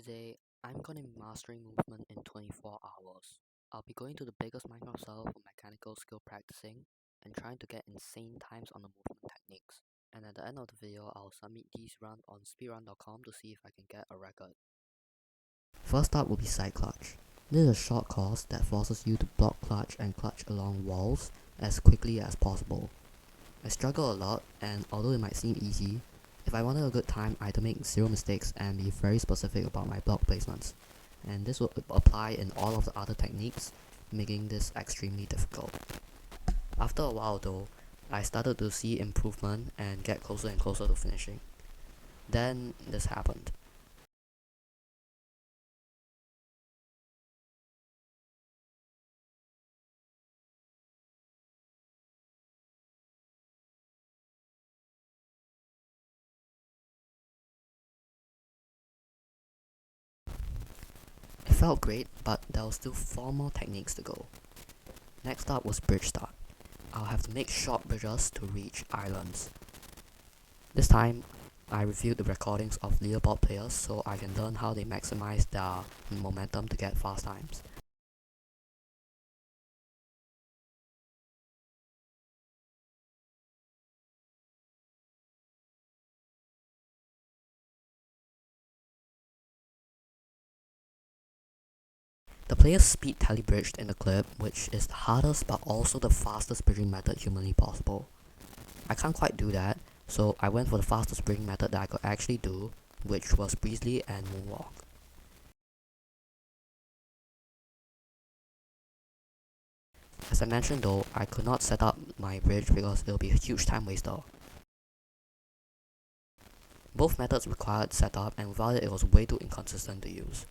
Today, I'm gonna be mastering movement in 24 hours. I'll be going to the biggest Minecraft server for mechanical skill practicing and trying to get insane times on the movement techniques. And at the end of the video, I'll submit these runs on speedrun.com to see if I can get a record. First up will be side clutch. This is a short course that forces you to block clutch and clutch along walls as quickly as possible. I struggle a lot, and although it might seem easy, if I wanted a good time, I had to make zero mistakes and be very specific about my block placements. And this will apply in all of the other techniques, making this extremely difficult. After a while though, I started to see improvement and get closer and closer to finishing. Then this happened. It felt great, but there was still 4 more techniques to go. Next up was bridge start. I'll have to make short bridges to reach islands. This time, I reviewed the recordings of leaderboard players so I can learn how they maximize their momentum to get fast times. The players speed tele-bridged in the clip, which is the hardest but also the fastest bridging method humanly possible. I can't quite do that, so I went for the fastest bridging method that I could actually do, which was breezely and moonwalk. As I mentioned though, I could not set up my bridge because it will be a huge time waster. Both methods required setup, and without it was way too inconsistent to use.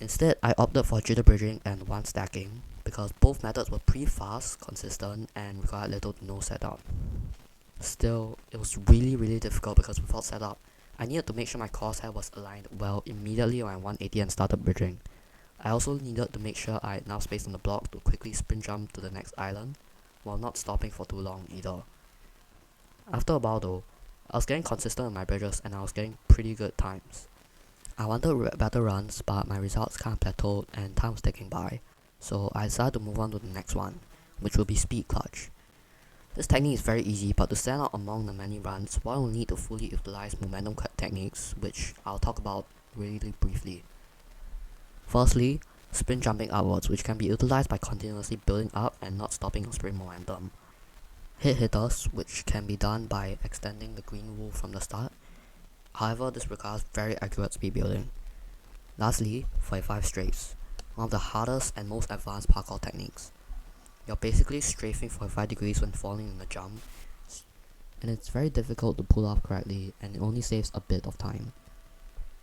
Instead, I opted for jitter bridging and one stacking because both methods were pretty fast, consistent, and required little to no setup. Still, it was really difficult because without setup, I needed to make sure my crosshair was aligned well immediately when I 180 and started bridging. I also needed to make sure I had enough space on the block to quickly sprint jump to the next island, while not stopping for too long either. After a while though, I was getting consistent with my bridges and I was getting pretty good times. I wanted better runs, but my results kind of plateaued and time was ticking by, so I decided to move on to the next one, which will be speed clutch. This technique is very easy, but to stand out among the many runs, one will need to fully utilize momentum techniques, which I'll talk about really briefly. Firstly, sprint jumping upwards, which can be utilized by continuously building up and not stopping your sprint momentum. Hit hitters, which can be done by extending the green wool from the start. However, this requires very accurate speed building. Lastly, 45 strafes, one of the hardest and most advanced parkour techniques. You're basically strafing 45 degrees when falling in the jump, and it's very difficult to pull off correctly, and it only saves a bit of time.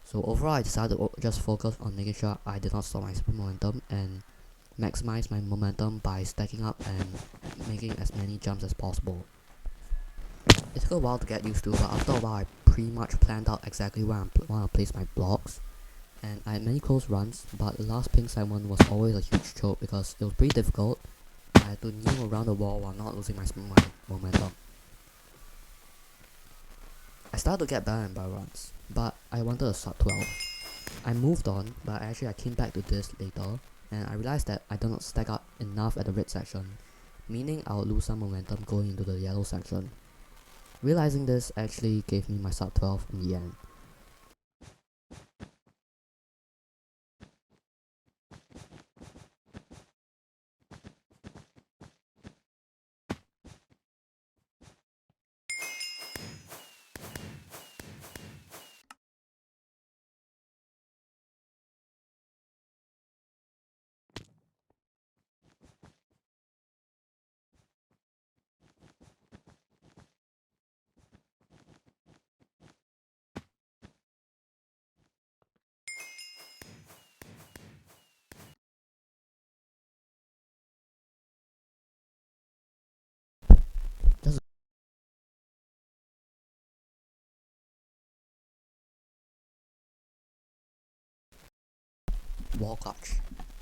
So overall, I decided to just focus on making sure I did not stop my sprint momentum and maximize my momentum by stacking up and making as many jumps as possible. It took a while to get used to, but after a while I pretty much planned out exactly where I want to place my blocks, and I had many close runs, but the last pink segment was always a huge choke because it was pretty difficult. I had to kneel around the wall while not losing my sprint momentum. I started to get better in bar runs, but I wanted a sub 12. I moved on, but actually I came back to this later, and I realized that I did not stack up enough at the red section, meaning I would lose some momentum going into the yellow section. Realizing this actually gave me my sub 12 in the end. Just wall clutch.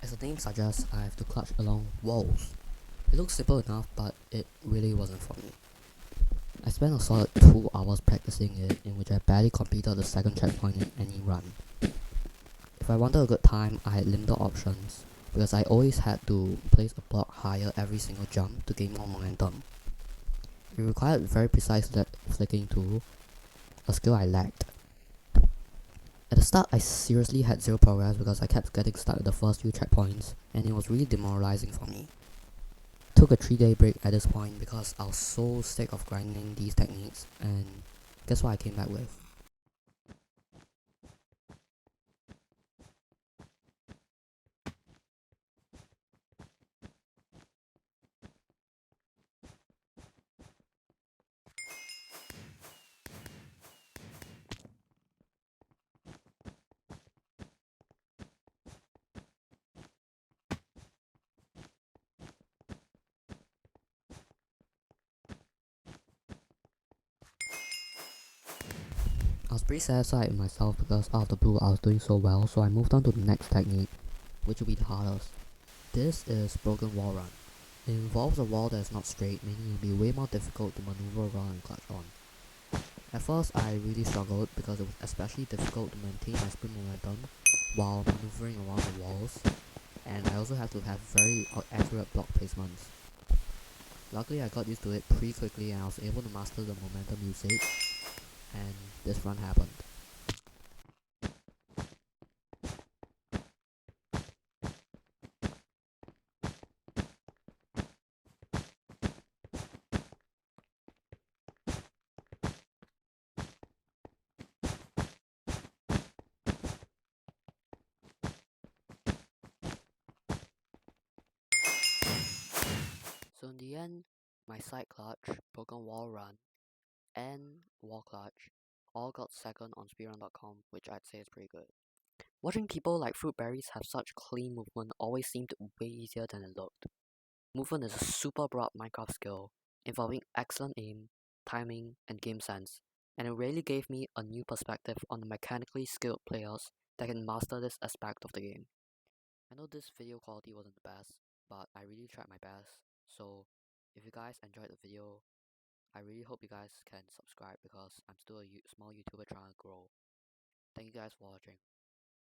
As the name suggests, I have to clutch along walls. It looks simple enough, but it really wasn't for me. I spent a solid 2 hours practicing it, in which I barely completed the second checkpoint in any run. If I wanted a good time, I had limited options, because I always had to place a block higher every single jump to gain more momentum. It required very precise flicking too, a skill I lacked. At the start, I seriously had zero progress because I kept getting stuck at the first few checkpoints, and it was really demoralizing for me. Took a 3-day break at this point because I was so sick of grinding these techniques, and guess what I came back with? I was pretty satisfied with myself because out of the blue I was doing so well, so I moved on to the next technique, which will be the hardest. This is broken wall run. It involves a wall that is not straight, meaning it will be way more difficult to maneuver around and clutch on. At first I really struggled because it was especially difficult to maintain my sprint momentum while maneuvering around the walls, and I also had to have very accurate block placements. Luckily I got used to it pretty quickly and I was able to master the momentum usage, and this run happened. So in the end, my side clutch, broken wall run, and wall clutch all got second on speedrun.com, which I'd say is pretty good. Watching people like Fruitberries have such clean movement always seemed way easier than it looked. Movement is a super broad Minecraft skill, involving excellent aim, timing, and game sense, and it really gave me a new perspective on the mechanically skilled players that can master this aspect of the game. I know this video quality wasn't the best, but I really tried my best, so if you guys enjoyed the video, I really hope you guys can subscribe because I'm still a small YouTuber trying to grow. Thank you guys for watching.